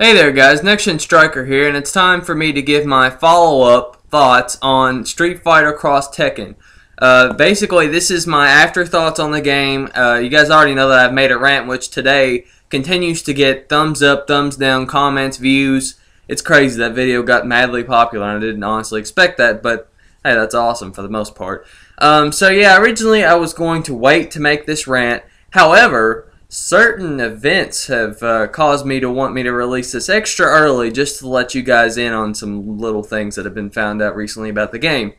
Hey there guys, NexGenStriker here, and it's time for me to give my follow-up thoughts on Street Fighter Cross Tekken. Basically, this is my afterthoughts on the game. You guys already know that I've made a rant, which today continues to get thumbs up, thumbs down, comments, views. It's crazy, that video got madly popular, and I didn't honestly expect that, but hey, that's awesome for the most part. So yeah, originally I was going to wait to make this rant. However, certain events have caused me to want me to release this extra early just to let you guys in on some little things that have been found out recently about the game.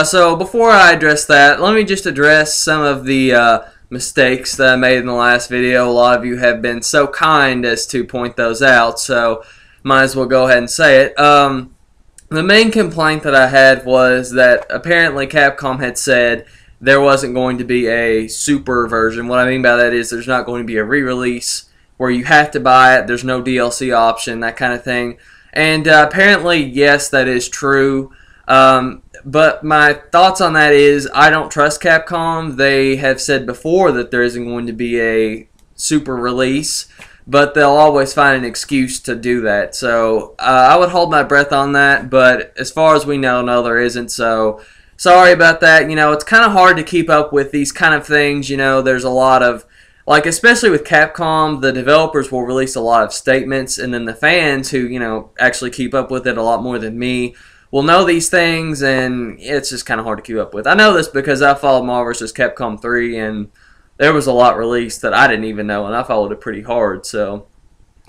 So before I address that, let me just address some of the mistakes that I made in the last video. A lot of you have been so kind as to point those out, so might as well go ahead and say it. The main complaint that I had was that apparently Capcom had said there wasn't going to be a super version. What I mean by that is there's not going to be a re-release where you have to buy it, there's no DLC option, that kind of thing. And apparently, yes, that is true. But my thoughts on that is I don't trust Capcom. They have said before that there isn't going to be a super release, but they'll always find an excuse to do that. So I would hold my breath on that, but as far as we know, no, there isn't. So sorry about that. You know, it's kind of hard to keep up with these kind of things. You know, there's a lot of, like, especially with Capcom, the developers will release a lot of statements, and then the fans who, you know, actually keep up with it a lot more than me will know these things, and it's just kind of hard to keep up with. I know this because I followed Marvel vs. Capcom 3, and there was a lot released that I didn't even know, and I followed it pretty hard, so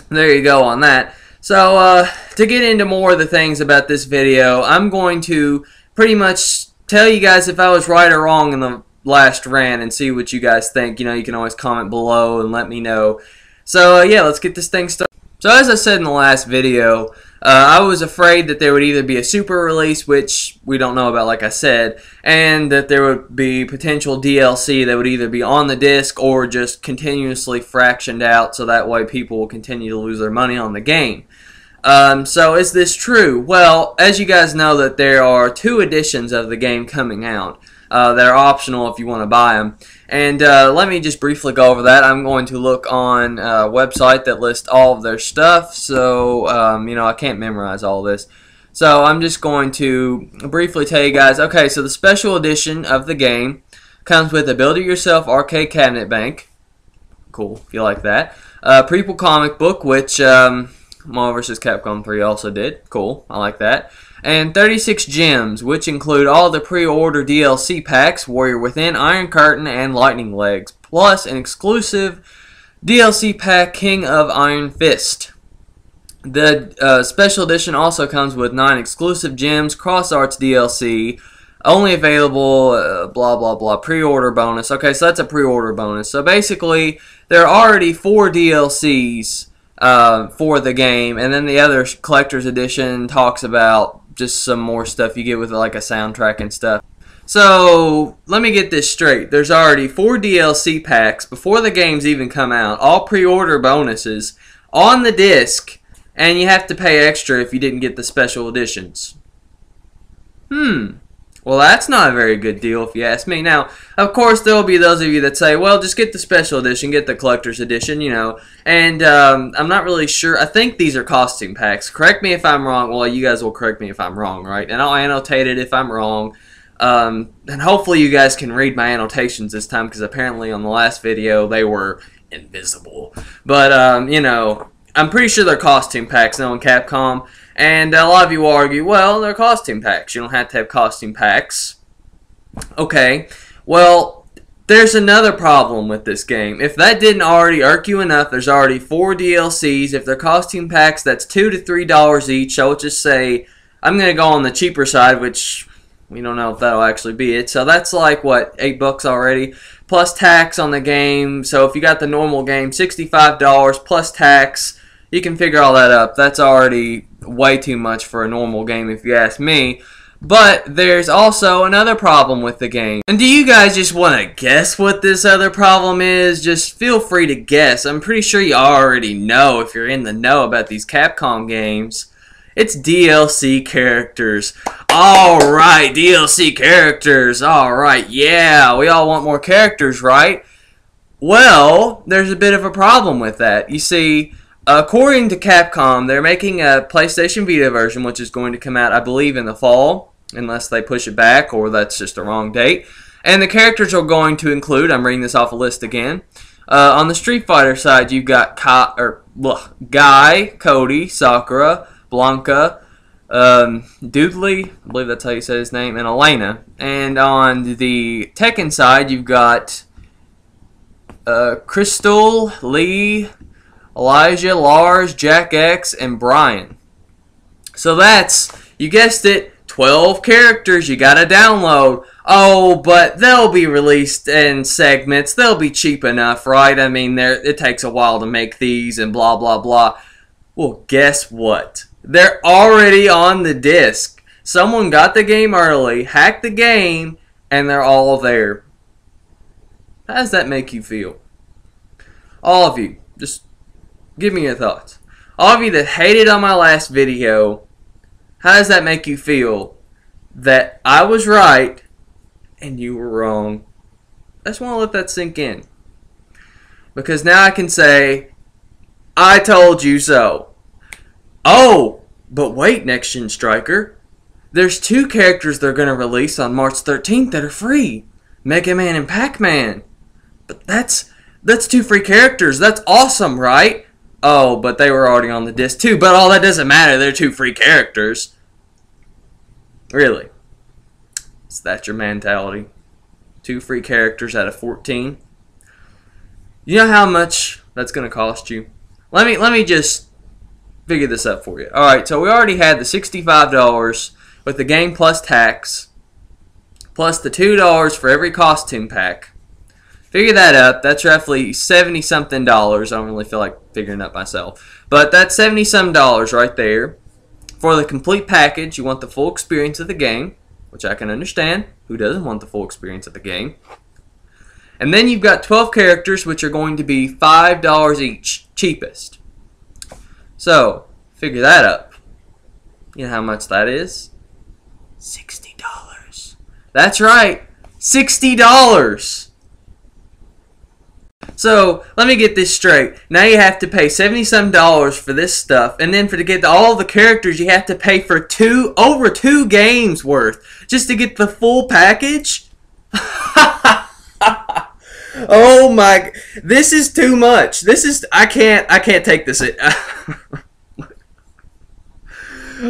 there you go on that. So, to get into more of the things about this video, I'm going to pretty much tell you guys if I was right or wrong in the last rant and see what you guys think. You know, you can always comment below and let me know. So, yeah, let's get this thing started. So, as I said in the last video, I was afraid that there would either be a super release, which we don't know about, like I said, and that there would be potential DLC that would either be on the disc or just continuously fractioned out, so that way people will continue to lose their money on the game. So is this true? Well, as you guys know, that there are 2 editions of the game coming out. They're optional if you want to buy them. And let me just briefly go over that. I'm going to look on a website that lists all of their stuff, so you know, I can't memorize all this. So I'm just going to briefly tell you guys, okay, so the special edition of the game comes with a build-it-yourself arcade cabinet bank. Cool, if you like that. Prequel comic book, which Marvel vs. Capcom 3 also did. Cool, I like that. And 36 gems, which include all the pre-order DLC packs, Warrior Within, Iron Curtain, and Lightning Legs, plus an exclusive DLC pack, King of Iron Fist. The special edition also comes with 9 exclusive gems, Cross Arts DLC, only available, blah blah blah, pre-order bonus. Okay, so that's a pre-order bonus. So basically, there are already 4 DLCs for the game, and then the other collector's edition talks about just some more stuff you get with like a soundtrack and stuff. So let me get this straight. There's already 4 DLC packs before the games even come out, all pre-order bonuses on the disc, and you have to pay extra if you didn't get the special editions. Well, that's not a very good deal if you ask me. Now, of course, there will be those of you that say, well, just get the special edition, get the collector's edition, you know. And I'm not really sure. I think these are costume packs. Correct me if I'm wrong. Well, you guys will correct me if I'm wrong, right? And I'll annotate it if I'm wrong. And hopefully you guys can read my annotations this time, because apparently on the last video they were invisible. But, you know, I'm pretty sure they're costume packs knowing Capcom. And a lot of you will argue, well, they're costume packs. You don't have to have costume packs. Okay, well, there's another problem with this game. If that didn't already irk you enough, there's already 4 DLCs. If they're costume packs, that's $2 to $3 each. So let's just say, I'm going to go on the cheaper side, which we don't know if that'll actually be it. So that's like, what, $8 already? Plus tax on the game. So if you got the normal game, $65 plus tax. You can figure all that up. That's already way too much for a normal game if you ask me. But there's also another problem with the game. And do you guys just want to guess what this other problem is? Just feel free to guess. I'm pretty sure you already know if you're in the know about these Capcom games. It's DLC characters. Alright, DLC characters. Alright, yeah, we all want more characters, right? Well, there's a bit of a problem with that. You see, According to Capcom, they're making a PlayStation Vita version, which is going to come out, I believe, in the fall, unless they push it back or that's just the wrong date. And the characters are going to include, I'm reading this off a list again, on the Street Fighter side, you've got Guy, Cody, Sakura, Blanca, Doodley, I believe that's how you say his name, and Elena. And on the Tekken side, you've got Crystal, Lee, Elijah, Lars, Jack X, and Brian. So that's, you guessed it, 12 characters you gotta download. Oh, but they'll be released in segments. They'll be cheap enough, right? I mean, it takes a while to make these and blah, blah, blah. Well, guess what? They're already on the disc. Someone got the game early, hacked the game, and they're all there. How does that make you feel? All of you, just give me your thoughts. All of you that hated on my last video, how does that make you feel that I was right and you were wrong? I just want to let that sink in. Because now I can say, I told you so. Oh, but wait, NexGenStriker. There's 2 characters they're going to release on March 13th that are free. Mega Man and Pac-Man. But that's 2 free characters. That's awesome, right? Oh, but they were already on the disc too. But all that doesn't matter. They're 2 free characters. Really? Is that your mentality? 2 free characters out of 14? You know how much that's going to cost you? Let me just figure this up for you. Alright, so we already had the $65 with the game plus tax, plus the $2 for every costume pack. Figure that up. That's roughly 70-something dollars. I don't really feel like figuring it up myself. But that's 70-some dollars right there. For the complete package, you want the full experience of the game, which I can understand. Who doesn't want the full experience of the game? And then you've got 12 characters, which are going to be $5 each, cheapest. So, figure that up. You know how much that is? $60. That's right, $60. So, let me get this straight. Now you have to pay 70-some dollars for this stuff, and then to get all the characters, you have to pay for over 2 games worth just to get the full package? Oh my, this is too much. This is, I can't take this.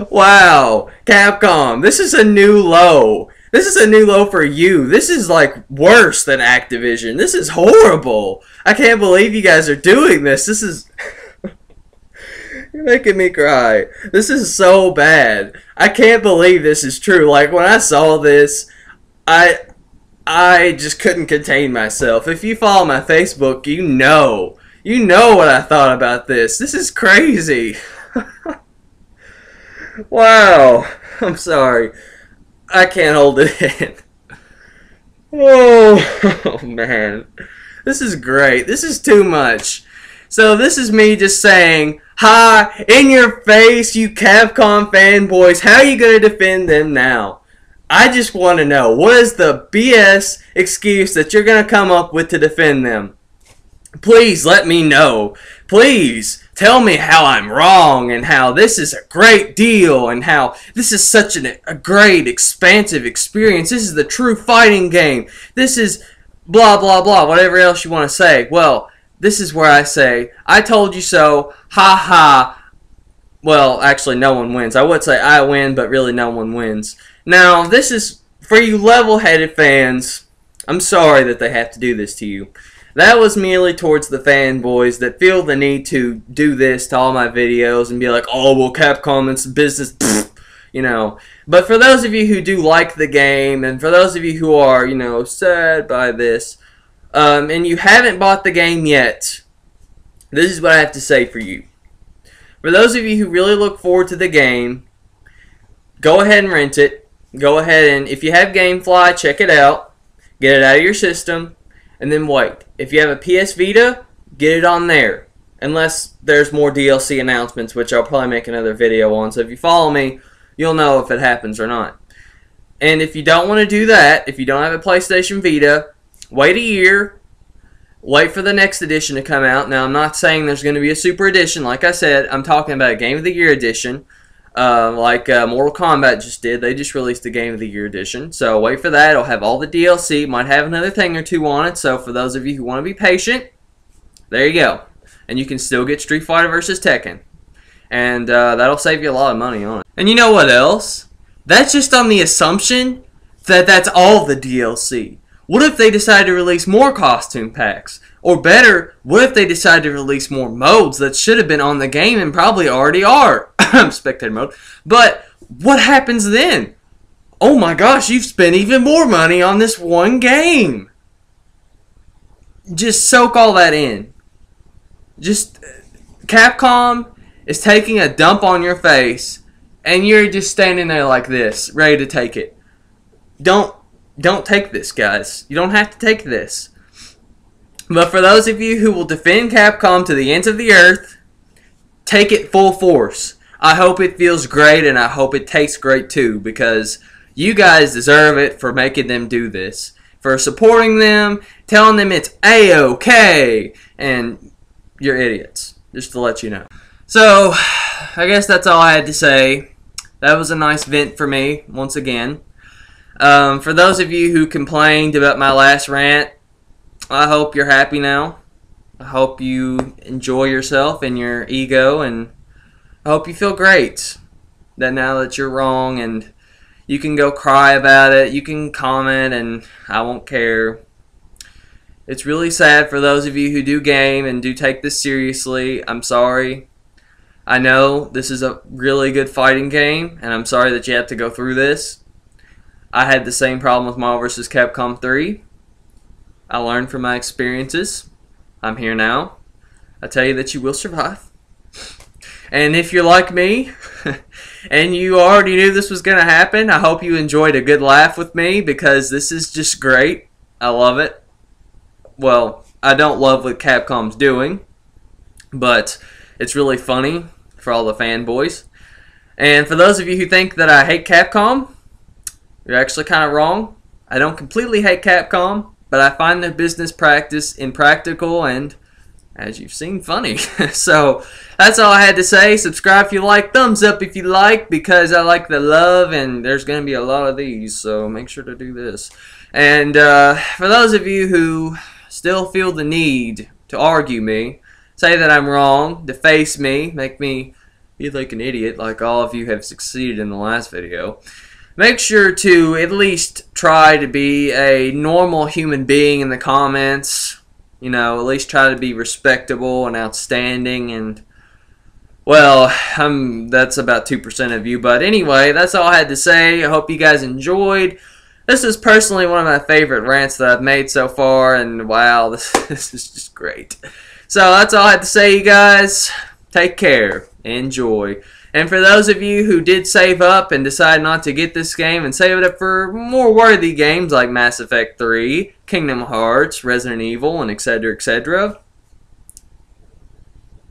Wow, Capcom, this is a new low. This is a new low for you. This is like worse than Activision. This is horrible. I can't believe you guys are doing this. This is you're making me cry. This is so bad. I can't believe this is true. Like when I saw this, I just couldn't contain myself. If you follow my Facebook, you know what I thought about this. This is crazy. Wow. I'm sorry. I can't hold it in. Oh, man. This is great. This is too much. So this is me just saying, hi, in your face, you Capcom fanboys. How are you going to defend them now? I just want to know, what is the BS excuse that you're going to come up with to defend them? Please let me know. Please tell me how I'm wrong and how this is a great deal and how this is such a great, expansive experience. This is the true fighting game. This is blah, blah, blah, whatever else you want to say. Well, this is where I say, I told you so, ha ha. Well, actually, no one wins. I would say I win, but really no one wins. Now, this is, for you level-headed fans, I'm sorry that they have to do this to you. That was merely towards the fanboys that feel the need to do this to all my videos and be like, oh, well, Capcom, it's business, you know. But for those of you who do like the game, and for those of you who are, you know, sad by this, and you haven't bought the game yet, this is what I have to say for you. For those of you who really look forward to the game, go ahead and rent it. Go ahead and, if you have GameFly, check it out. Get it out of your system. And then wait. If you have a PS Vita, get it on there. Unless there's more DLC announcements, which I'll probably make another video on. So if you follow me, you'll know if it happens or not. And if you don't want to do that, if you don't have a PlayStation Vita, wait a year. wait for the next edition to come out. Now, I'm not saying there's going to be a super edition. Like I said, I'm talking about a Game of the Year edition. Like Mortal Kombat just did. They just released the Game of the Year edition. So wait for that. It'll have all the DLC. Might have another thing or two on it. So for those of you who want to be patient, there you go. And you can still get Street Fighter vs. Tekken. And that'll save you a lot of money on it. And you know what else? That's just on the assumption that that's all the DLC. What if they decide to release more costume packs? Or better, what if they decide to release more modes that should have been on the game and probably already are? Spectator mode. But what happens then? Oh my gosh, you've spent even more money on this one game. Just soak all that in. Just Capcom is taking a dump on your face and you're just standing there like this, ready to take it. Don't take this, guys. You don't have to take this. But for those of you who will defend Capcom to the ends of the earth, take it full force. I hope it feels great and I hope it tastes great too, because you guys deserve it for making them do this. For supporting them, telling them it's A-OK, and you're idiots, just to let you know. So, I guess that's all I had to say. That was a nice vent for me, once again. For those of you who complained about my last rant, I hope you're happy now. I hope you enjoy yourself and your ego, and I hope you feel great that now that you're wrong, and you can go cry about it, you can comment, and I won't care. It's really sad for those of you who do game and do take this seriously. I'm sorry. I know this is a really good fighting game, and I'm sorry that you have to go through this. I had the same problem with Marvel vs. Capcom 3. I learned from my experiences. I'm here now. I tell you that you will survive. And if you're like me, and you already knew this was going to happen, I hope you enjoyed a good laugh with me, because this is just great. I love it. Well, I don't love what Capcom's doing, but it's really funny for all the fanboys. And for those of you who think that I hate Capcom, you're actually kind of wrong. I don't completely hate Capcom, but I find their business practice impractical and, as you've seen, funny. So, that's all I had to say. Subscribe if you like. Thumbs up if you like, because I like the love, and there's going to be a lot of these, so make sure to do this. And for those of you who still feel the need to argue me, say that I'm wrong, deface me, make me feel like an idiot, like all of you have succeeded in the last video, make sure to at least try to be a normal human being in the comments. You know, at least try to be respectable and outstanding, and, well, that's about 2% of you. But anyway, that's all I had to say. I hope you guys enjoyed. This is personally one of my favorite rants that I've made so far, and wow, this is just great. So that's all I had to say, you guys. Take care. Enjoy. And for those of you who did save up and decide not to get this game and save it up for more worthy games like Mass Effect 3, Kingdom Hearts, Resident Evil, and etc., etc.,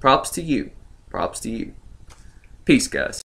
props to you. Props to you. Peace, guys.